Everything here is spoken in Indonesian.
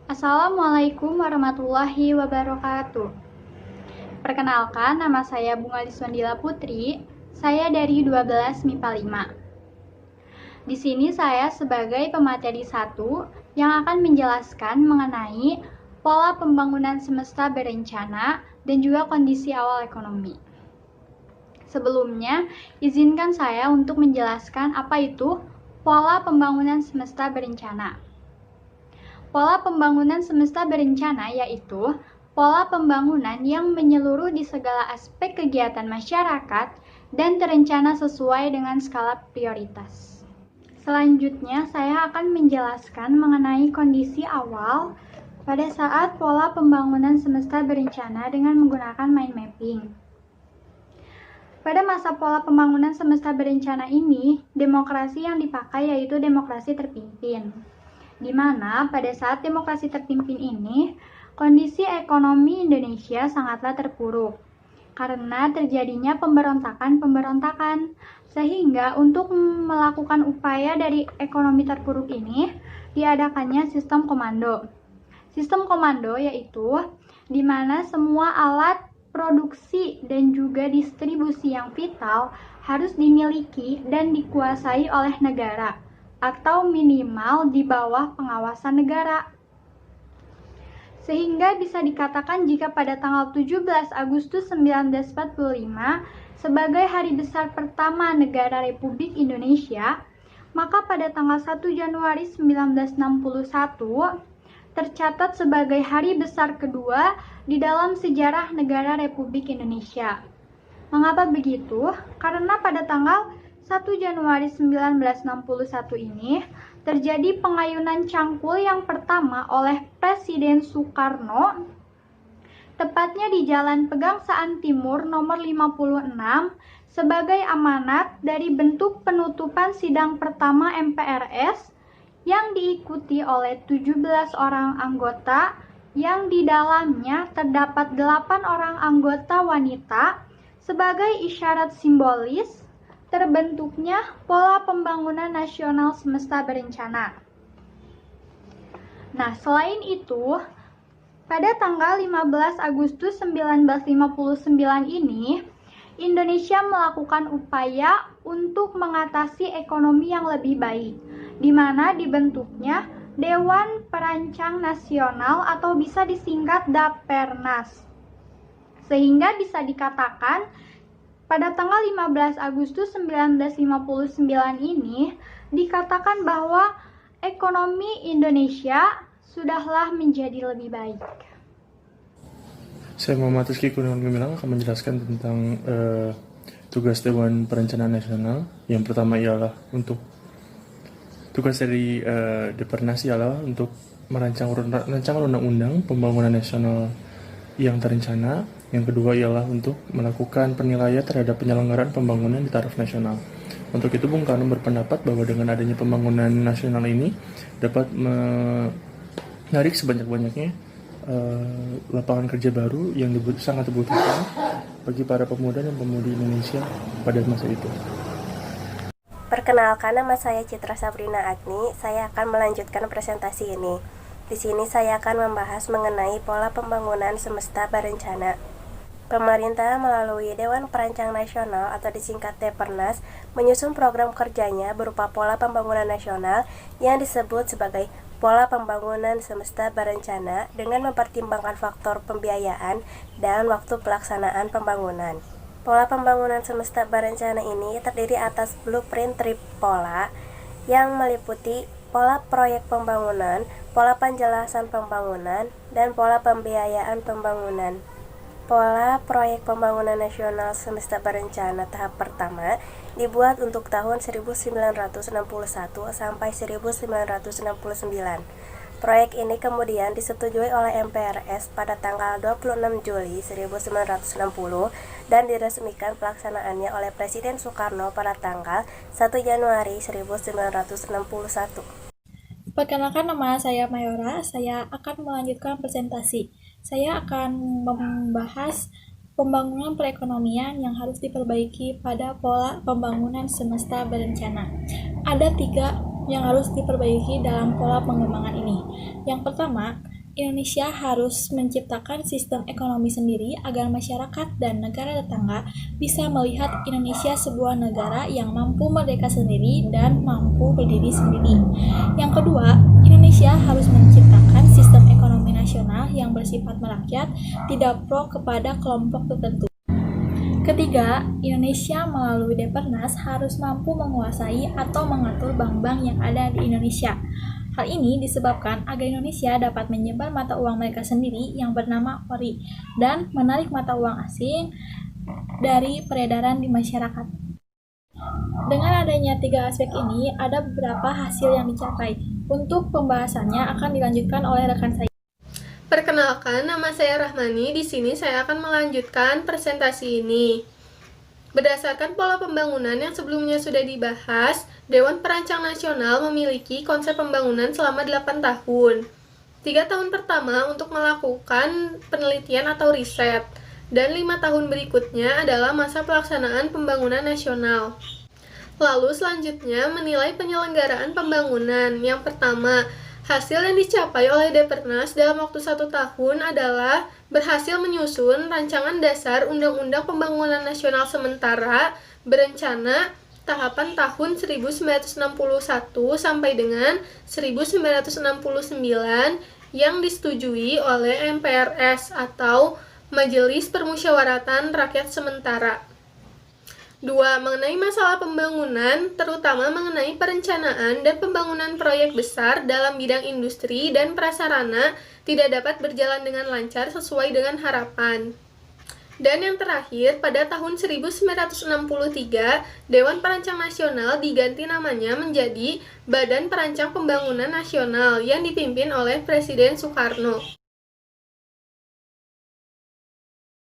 Assalamualaikum warahmatullahi wabarakatuh. Perkenalkan, nama saya Bunga Liswandila Putri. Saya dari 12 MIPA 5. Di sini saya sebagai pemateri 1 yang akan menjelaskan mengenai pola pembangunan semesta berencana dan juga kondisi awal ekonomi. Sebelumnya, izinkan saya untuk menjelaskan apa itu pola pembangunan semesta berencana. Pola pembangunan semesta berencana yaitu pola pembangunan yang menyeluruh di segala aspek kegiatan masyarakat dan terencana sesuai dengan skala prioritas. Selanjutnya, saya akan menjelaskan mengenai kondisi awal pada saat pola pembangunan semesta berencana dengan menggunakan mind mapping. Pada masa pola pembangunan semesta berencana ini, demokrasi yang dipakai yaitu demokrasi terpimpin, di mana pada saat demokrasi terpimpin ini, kondisi ekonomi Indonesia sangatlah terpuruk karena terjadinya pemberontakan, sehingga untuk melakukan upaya dari ekonomi terpuruk ini, diadakannya sistem komando. Sistem komando yaitu di mana semua alat produksi dan juga distribusi yang vital harus dimiliki dan dikuasai oleh negara, atau minimal di bawah pengawasan negara. Sehingga bisa dikatakan jika pada tanggal 17 Agustus 1945 sebagai hari besar pertama negara Republik Indonesia, maka pada tanggal 1 Januari 1961 tercatat sebagai hari besar kedua di dalam sejarah negara Republik Indonesia. Mengapa begitu? Karena pada tanggal 1 Januari 1961 ini terjadi pengayunan cangkul yang pertama oleh Presiden Soekarno, tepatnya di Jalan Pegangsaan Timur nomor 56 sebagai amanat dari bentuk penutupan sidang pertama MPRS yang diikuti oleh 17 orang anggota yang di dalamnya terdapat 8 orang anggota wanita sebagai isyarat simbolis terbentuknya pola pembangunan nasional semesta berencana. Nah, selain itu, pada tanggal 15 Agustus 1959 ini, Indonesia melakukan upaya untuk mengatasi ekonomi yang lebih baik, di mana dibentuknya Dewan Perancang Nasional atau bisa disingkat Dapernas. Sehingga bisa dikatakan pada tanggal 15 Agustus 1959 ini dikatakan bahwa ekonomi Indonesia sudahlah menjadi lebih baik. Saya Muhammad Rizky Kurniawan Gemilang akan menjelaskan tentang tugas Dewan Perencanaan Nasional. Yang pertama ialah untuk tugas dari Depernas ialah untuk merancang rancangan undang-undang pembangunan nasional yang terencana. Yang kedua ialah untuk melakukan penilaian terhadap penyelenggaraan pembangunan di taraf nasional. Untuk itu Bung Karno berpendapat bahwa dengan adanya pembangunan nasional ini dapat menarik sebanyak-banyaknya lapangan kerja baru yang sangat dibutuhkan bagi para pemuda dan pemudi Indonesia pada masa itu. Perkenalkan, nama saya Citra Sabrina Agni. Saya akan melanjutkan presentasi ini. Di sini saya akan membahas mengenai pola pembangunan semesta berencana. Pemerintah melalui Dewan Perancang Nasional atau disingkat Depernas menyusun program kerjanya berupa pola pembangunan nasional yang disebut sebagai pola pembangunan semesta berencana dengan mempertimbangkan faktor pembiayaan dan waktu pelaksanaan pembangunan. Pola pembangunan semesta berencana ini terdiri atas blueprint tripola yang meliputi pola proyek pembangunan, pola penjelasan pembangunan, dan pola pembiayaan pembangunan. Pola Proyek Pembangunan Nasional Semesta Berencana tahap pertama dibuat untuk tahun 1961 sampai 1969. Proyek ini kemudian disetujui oleh MPRS pada tanggal 26 Juli 1960 dan diresmikan pelaksanaannya oleh Presiden Soekarno pada tanggal 1 Januari 1961. Perkenalkan, nama saya Mayora. Saya akan melanjutkan presentasi. Saya akan membahas pembangunan perekonomian yang harus diperbaiki pada pola pembangunan semesta berencana. Ada 3 yang harus diperbaiki dalam pola pengembangan ini. Yang pertama, Indonesia harus menciptakan sistem ekonomi sendiri agar masyarakat dan negara tetangga bisa melihat Indonesia sebuah negara yang mampu merdeka sendiri dan mampu berdiri sendiri. Yang kedua, Indonesia harus menciptakan sistem ekonomi nasional yang bersifat merakyat, tidak pro kepada kelompok tertentu. Ketiga, Indonesia melalui Depernas harus mampu menguasai atau mengatur bank-bank yang ada di Indonesia. Hal ini disebabkan agar Indonesia dapat menyebar mata uang mereka sendiri yang bernama ori dan menarik mata uang asing dari peredaran di masyarakat. Dengan adanya tiga aspek ini, ada beberapa hasil yang dicapai. Untuk pembahasannya akan dilanjutkan oleh rekan saya. Perkenalkan, nama saya Rahmani. Di sini saya akan melanjutkan presentasi ini. Berdasarkan pola pembangunan yang sebelumnya sudah dibahas, Dewan Perancang Nasional memiliki konsep pembangunan selama 8 tahun. 3 tahun pertama untuk melakukan penelitian atau riset, dan 5 tahun berikutnya adalah masa pelaksanaan pembangunan nasional. Lalu selanjutnya menilai penyelenggaraan pembangunan. Yang pertama, hasil yang dicapai oleh Depernas dalam waktu 1 tahun adalah berhasil menyusun rancangan dasar Undang-Undang Pembangunan Nasional Sementara berencana tahapan tahun 1961 sampai dengan 1969 yang disetujui oleh MPRS atau Majelis Permusyawaratan Rakyat Sementara. 2. Mengenai masalah pembangunan, terutama mengenai perencanaan dan pembangunan proyek besar dalam bidang industri dan prasarana tidak dapat berjalan dengan lancar sesuai dengan harapan. Dan yang terakhir, pada tahun 1963, Dewan Perancang Nasional diganti namanya menjadi Badan Perancang Pembangunan Nasional yang dipimpin oleh Presiden Soekarno.